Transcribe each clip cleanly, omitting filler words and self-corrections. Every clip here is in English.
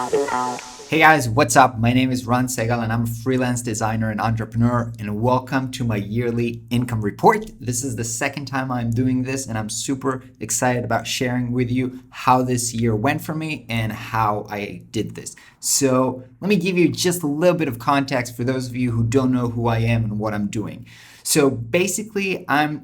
Hey guys, what's up? My name is Ron Segal and I'm a freelance designer and entrepreneur, and welcome to my yearly income report. This is the second time I'm doing this, and I'm super excited about sharing with you how this year went for me and how I did this. So let me give you just a little bit of context for those of you who don't know who I am and what I'm doing. So basically, I'm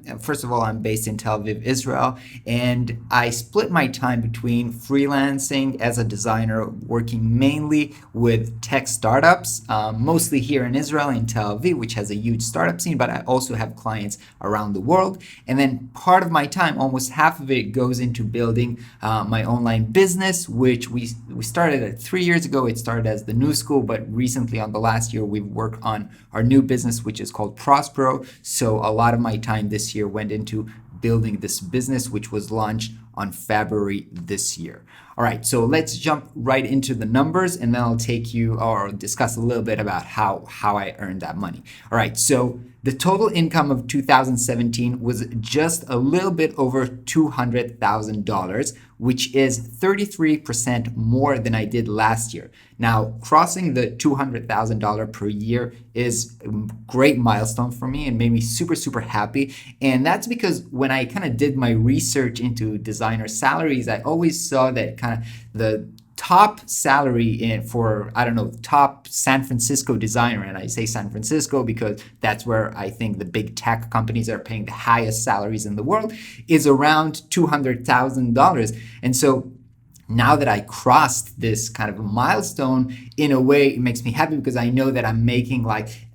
based in Tel Aviv, Israel, and I split my time between freelancing as a designer, working mainly with tech startups, mostly here in Israel, in Tel Aviv, which has a huge startup scene, but I also have clients around the world. And then part of my time, almost half of it, goes into building my online business, which we started 3 years ago. It started as the New School, but recently, on the last year, we've worked on our new business, which is called Prospero. So a lot of my time this year went into building this business, which was launched on February this year. All right, so let's jump right into the numbers, and then I'll take you or discuss a little bit about how I earned that money. All right, so the total income of 2017 was just a little bit over $200,000, which is 33% more than I did last year. Now, crossing the $200,000 per year is a great milestone for me and made me super, super happy. And that's because when I kind of did my research into designer salaries, I always saw that kind of the top salary for, top San Francisco designer, and I say San Francisco because that's where I think the big tech companies are paying the highest salaries in the world, is around $200,000. And so now that I crossed this kind of a milestone, in a way, it makes me happy because I know that I'm making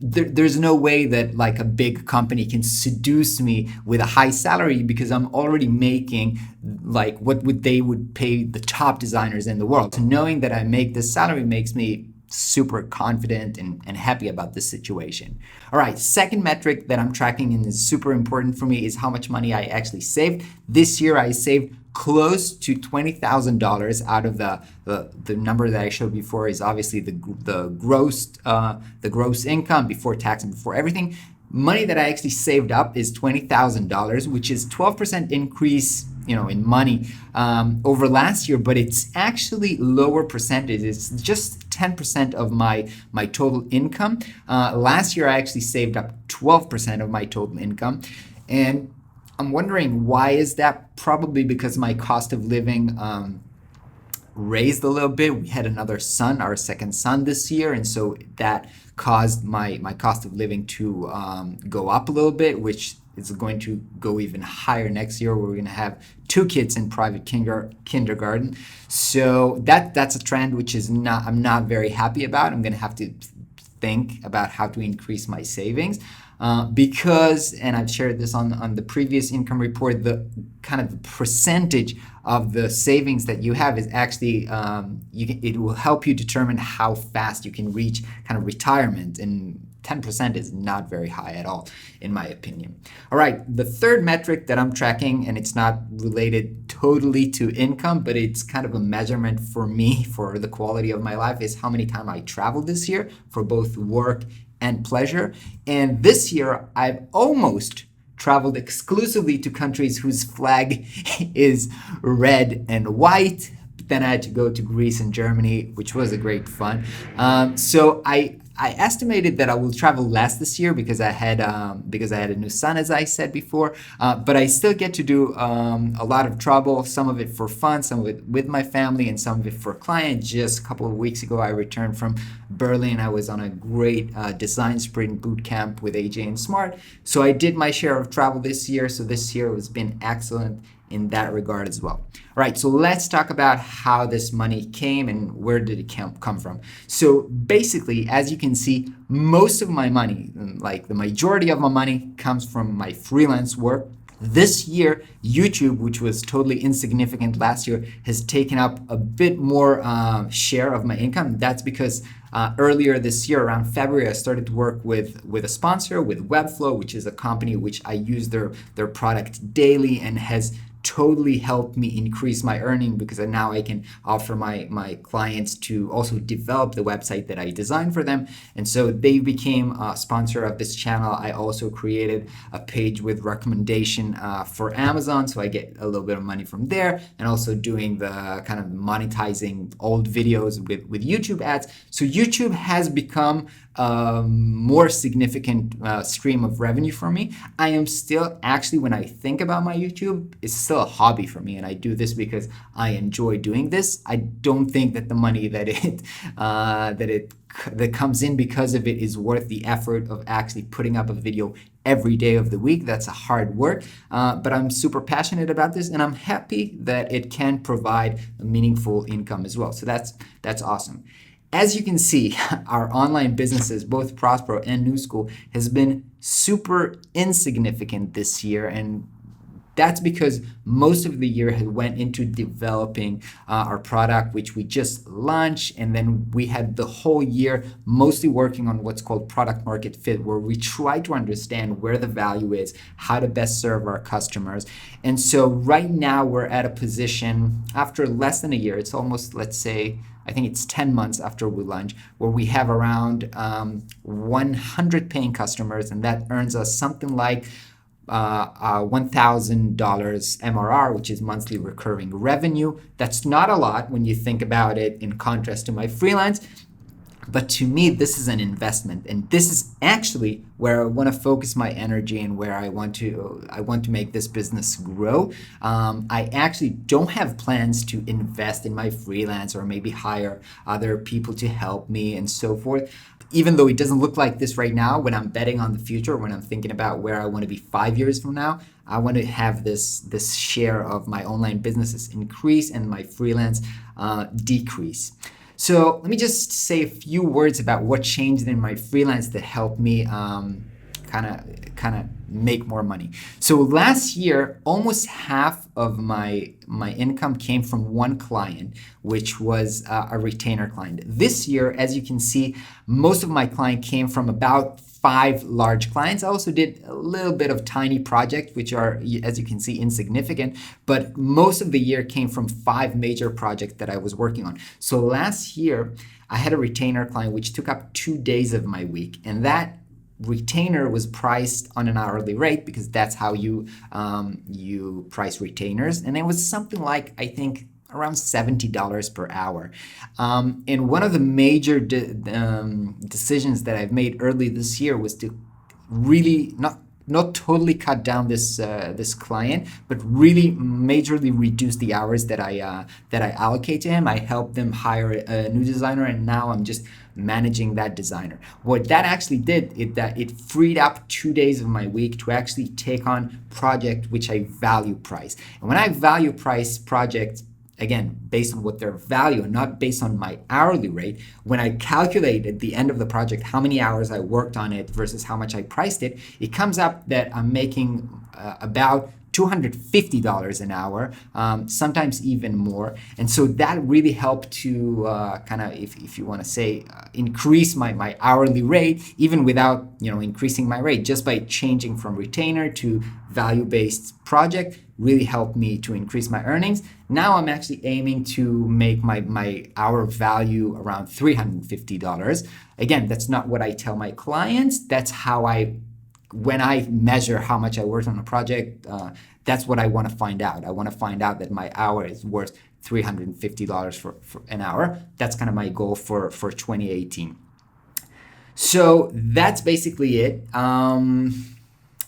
there's no way that a big company can seduce me with a high salary, because I'm already making what they would pay the top designers in the world. So knowing that I make this salary makes me super confident and happy about this situation. All right, second metric that I'm tracking and is super important for me is how much money I actually saved. This year I saved close to $20,000 out of the number that I showed before is obviously the gross income before tax and before everything. Money that I actually saved up is $20,000, which is 12% increase in money over last year, but it's actually lower percentage. It's just 10% of my total income. Last year I actually saved up 12% of my total income, and I'm wondering why is that? Probably because my cost of living raised a little bit. We had another son, our second son this year, and so that caused my cost of living to go up a little bit, which is going to go even higher next year. We're going to have 2 kids in private kindergarten. So that's a trend which I'm not very happy about. I'm going to have to think about how to increase my savings. Because, and I've shared this on the previous income report, the kind of percentage of the savings that you have is actually, it will help you determine how fast you can reach kind of retirement, and 10% is not very high at all, in my opinion. All right, the third metric that I'm tracking, and it's not related totally to income, but it's kind of a measurement for me for the quality of my life, is how many times I traveled this year for both work and pleasure. And this year, I've almost traveled exclusively to countries whose flag is red and white. But then I had to go to Greece and Germany, which was a great fun. So I estimated that I will travel less this year because I had a new son, as I said before. But I still get to do a lot of travel, some of it for fun, some of it with my family, and some of it for clients. Just a couple of weeks ago, I returned from Berlin. I was on a great design sprint boot camp with AJ and Smart. So I did my share of travel this year. So this year has been excellent in that regard as well. All right, so let's talk about how this money came and where did it come from. So basically, as you can see, most of my money, the majority of my money, comes from my freelance work. This year, YouTube, which was totally insignificant last year, has taken up a bit more share of my income. That's because earlier this year, around February, I started to work with a sponsor, with Webflow, which is a company which I use their product daily and has totally helped me increase my earning, because now I can offer my clients to also develop the website that I designed for them. And so they became a sponsor of this channel. I also created a page with recommendation for Amazon, so I get a little bit of money from there, and also doing the kind of monetizing old videos with YouTube ads. So YouTube has become more significant stream of revenue for me. I am still, actually, when I think about my YouTube, it's still a hobby for me, and I do this because I enjoy doing this. I don't think that the money that comes in because of it is worth the effort of actually putting up a video every day of the week. That's a hard work, but I'm super passionate about this, and I'm happy that it can provide a meaningful income as well. So that's awesome. As you can see, our online businesses, both Prospero and New School, has been super insignificant this year, and that's because most of the year had went into developing our product, which we just launched, and then we had the whole year mostly working on what's called product market fit, where we try to understand where the value is, how to best serve our customers. And so right now we're at a position, after less than a year, it's almost, let's say, I think it's 10 months after we launch, where we have around 100 paying customers, and that earns us something like $1,000 MRR, which is monthly recurring revenue. That's not a lot when you think about it in contrast to my freelance. But to me, this is an investment, and this is actually where I want to focus my energy and where I want to make this business grow. I actually don't have plans to invest in my freelance or maybe hire other people to help me and so forth. Even though it doesn't look like this right now, when I'm betting on the future, when I'm thinking about where I want to be 5 years from now, I want to have this share of my online businesses increase and my freelance decrease. So let me just say a few words about what changed in my freelance that helped me kind of make more money. So last year, almost half of my income came from one client, which was a retainer client. This year, as you can see, most of my client came from about 5 large clients. I also did a little bit of tiny projects, which are, as you can see, insignificant, but most of the year came from 5 major projects that I was working on. So last year, I had a retainer client which took up 2 days of my week, and that retainer was priced on an hourly rate, because that's how you price retainers, and it was something like, I think, around $70 per hour. And one of the major decisions that I've made early this year was to really not totally cut down this client, but really majorly reduce the hours that I allocate to him. I helped them hire a new designer, and now I'm just managing that designer. What that actually did is that it freed up 2 days of my week to actually take on project which I value price. And when I value price projects, again, based on what their value and not based on my hourly rate, when I calculate at the end of the project how many hours I worked on it versus how much I priced it, it comes up that I'm making about $250 an hour, sometimes even more. And so that really helped to kind of, if you want to say, increase my hourly rate, even without increasing my rate, just by changing from retainer to value-based project, really helped me to increase my earnings. Now I'm actually aiming to make my hour value around $350. Again, that's not what I tell my clients. That's how when I measure how much I worked on a project, that's what I want to find out. I want to find out that my hour is worth $350 for an hour. That's kind of my goal for 2018. So that's basically it.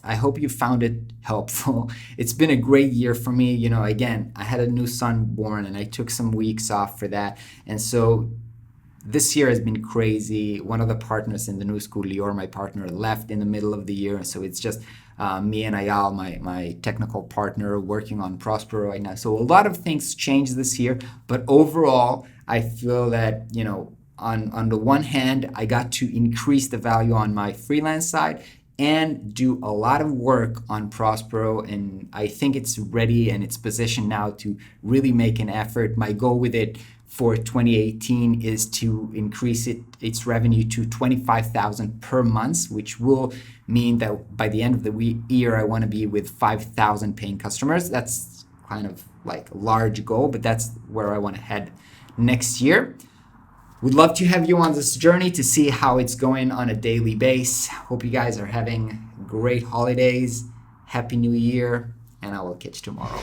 I hope you found it helpful. It's been a great year for me. Again, I had a new son born, and I took some weeks off for that. And so this year has been crazy. One of the partners in the New School, Lior, my partner, left in the middle of the year. So it's just me and Ayal, my technical partner, working on Prospero right now. So a lot of things changed this year. But overall, I feel that, on the one hand, I got to increase the value on my freelance side and do a lot of work on Prospero, and I think it's ready and it's positioned now to really make an effort. My goal with it for 2018 is to increase its revenue to $25,000 per month, which will mean that by the end of the year, I want to be with 5,000 paying customers. That's kind of like large goal, but that's where I want to head next year. Would love to have you on this journey to see how it's going on a daily basis. Hope you guys are having great holidays. Happy New Year, and I will catch you tomorrow.